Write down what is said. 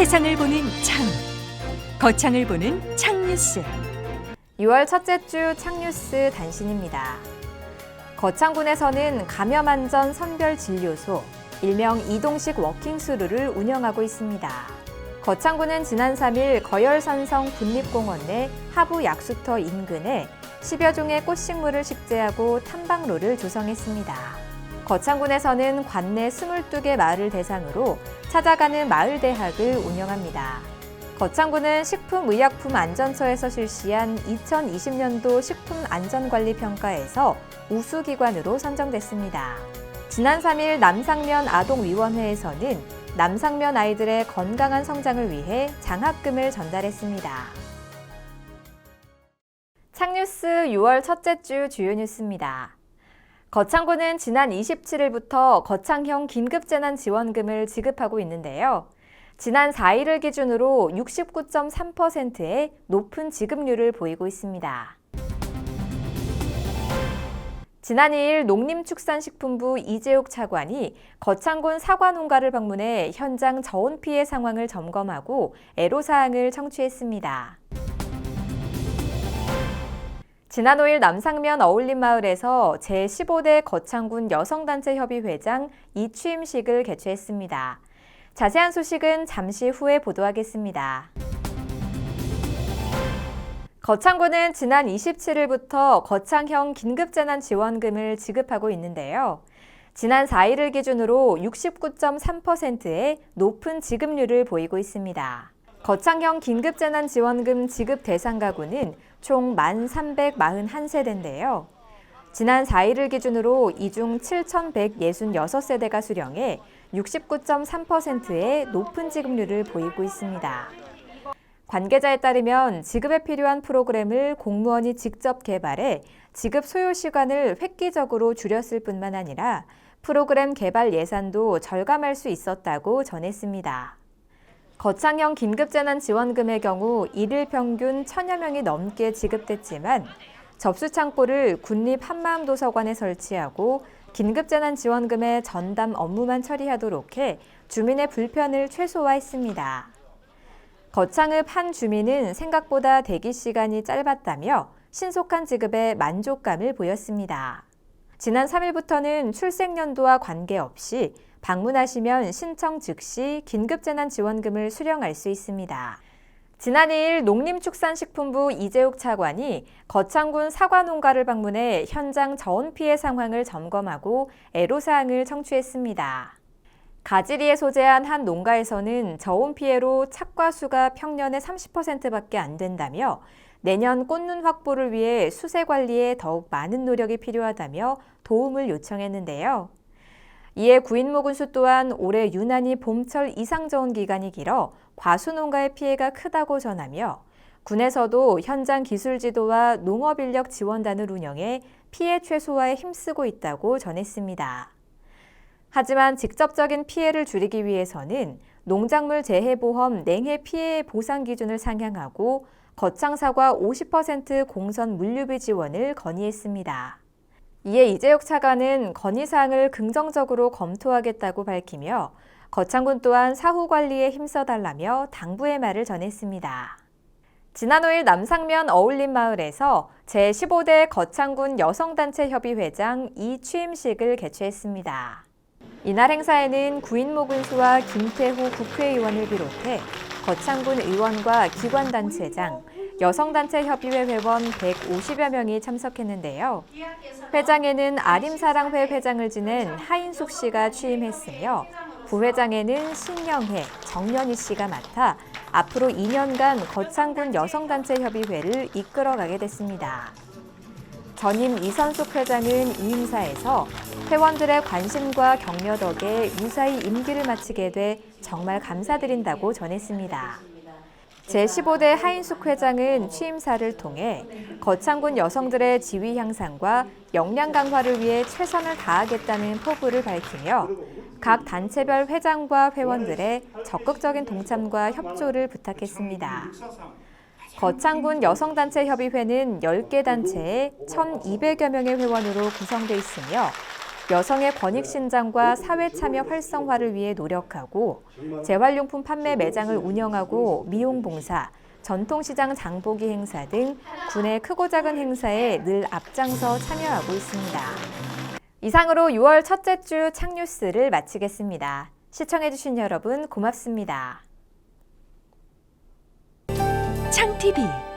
세상을 보는 창, 거창을 보는 창뉴스. 6월 첫째 주 창뉴스 단신입니다. 거창군에서는 감염안전 선별진료소, 일명 이동식 워킹스루를 운영하고 있습니다. 거창군은 지난 3일 거열산성 국립공원 내 하부 약수터 인근에 10여 종의 꽃식물을 식재하고 탐방로를 조성했습니다. 거창군에서는 관내 22개 마을을 대상으로 찾아가는 마을대학을 운영합니다. 거창군은 식품의약품안전처에서 실시한 2020년도 식품안전관리평가에서 우수기관으로 선정됐습니다. 지난 3일 남상면 아동위원회에서는 남상면 아이들의 건강한 성장을 위해 장학금을 전달했습니다. 창뉴스 6월 첫째 주 주요 뉴스입니다. 거창군은 지난 27일부터 거창형 긴급재난지원금을 지급하고 있는데요. 지난 4일을 기준으로 69.3%의 높은 지급률을 보이고 있습니다. 지난 2일 농림축산식품부 이재욱 차관이 거창군 사과농가를 방문해 현장 저온 피해 상황을 점검하고 애로사항을 청취했습니다. 지난 5일 남상면 어울림마을에서 제15대 거창군 여성단체협의회장 이취임식을 개최했습니다. 자세한 소식은 잠시 후에 보도하겠습니다. 거창군은 지난 27일부터 거창형 긴급재난지원금을 지급하고 있는데요. 지난 4일을 기준으로 69.3%의 높은 지급률을 보이고 있습니다. 거창형 긴급재난지원금 지급 대상 가구는 총 1,341세대인데요. 지난 4일을 기준으로 이 중 7,166세대가 수령해 69.3%의 높은 지급률을 보이고 있습니다. 관계자에 따르면 지급에 필요한 프로그램을 공무원이 직접 개발해 지급 소요 시간을 획기적으로 줄였을 뿐만 아니라 프로그램 개발 예산도 절감할 수 있었다고 전했습니다. 거창형 긴급재난지원금의 경우 일일 평균 1,000여 명이 넘게 지급됐지만 접수창고를 군립 한마음도서관에 설치하고 긴급재난지원금의 전담 업무만 처리하도록 해 주민의 불편을 최소화했습니다. 거창읍 한 주민은 생각보다 대기 시간이 짧았다며 신속한 지급에 만족감을 보였습니다. 지난 3일부터는 출생연도와 관계없이 방문하시면 신청 즉시 긴급재난지원금을 수령할 수 있습니다. 지난 2일 농림축산식품부 이재욱 차관이 거창군 사과농가를 방문해 현장 저온 피해 상황을 점검하고 애로사항을 청취했습니다. 가지리에 소재한 한 농가에서는 저온 피해로 착과 수가 평년의 30%밖에 안 된다며 내년 꽃눈 확보를 위해 수세 관리에 더욱 많은 노력이 필요하다며 도움을 요청했는데요. 이에 구인모군수 또한 올해 유난히 봄철 이상 저온 기간이 길어 과수농가의 피해가 크다고 전하며 군에서도 현장 기술 지도와 농업인력 지원단을 운영해 피해 최소화에 힘쓰고 있다고 전했습니다. 하지만 직접적인 피해를 줄이기 위해서는 농작물 재해보험 냉해 피해 보상 기준을 상향하고 거창사과 50% 공선 물류비 지원을 건의했습니다. 이에 이재욱 차관은 건의사항을 긍정적으로 검토하겠다고 밝히며 거창군 또한 사후 관리에 힘써달라며 당부의 말을 전했습니다. 지난 5일 남상면 어울림마을에서 제15대 거창군 여성단체협의회장 이취임식을 개최했습니다. 이날 행사에는 구인모군수와 김태호 국회의원을 비롯해 거창군 의원과 기관단체장, 여성단체협의회 회원 150여 명이 참석했는데요. 회장에는 아림사랑회 회장을 지낸 하인숙 씨가 취임했으며 부회장에는 신영혜, 정연희 씨가 맡아 앞으로 2년간 거창군 여성단체협의회를 이끌어가게 됐습니다. 전임 이선숙 회장은 이 행사에서 회원들의 관심과 격려 덕에 무사히 임기를 마치게 돼 정말 감사드린다고 전했습니다. 제15대 하인숙 회장은 취임사를 통해 거창군 여성들의 지위 향상과 역량 강화를 위해 최선을 다하겠다는 포부를 밝히며 각 단체별 회장과 회원들의 적극적인 동참과 협조를 부탁했습니다. 거창군 여성단체협의회는 10개 단체에 1,200여 명의 회원으로 구성돼 있으며 여성의 권익 신장과 사회 참여 활성화를 위해 노력하고 재활용품 판매 매장을 운영하고 미용 봉사, 전통시장 장보기 행사 등 군의 크고 작은 행사에 늘 앞장서 참여하고 있습니다. 이상으로 6월 첫째 주 창뉴스를 마치겠습니다. 시청해주신 여러분 고맙습니다. 창TV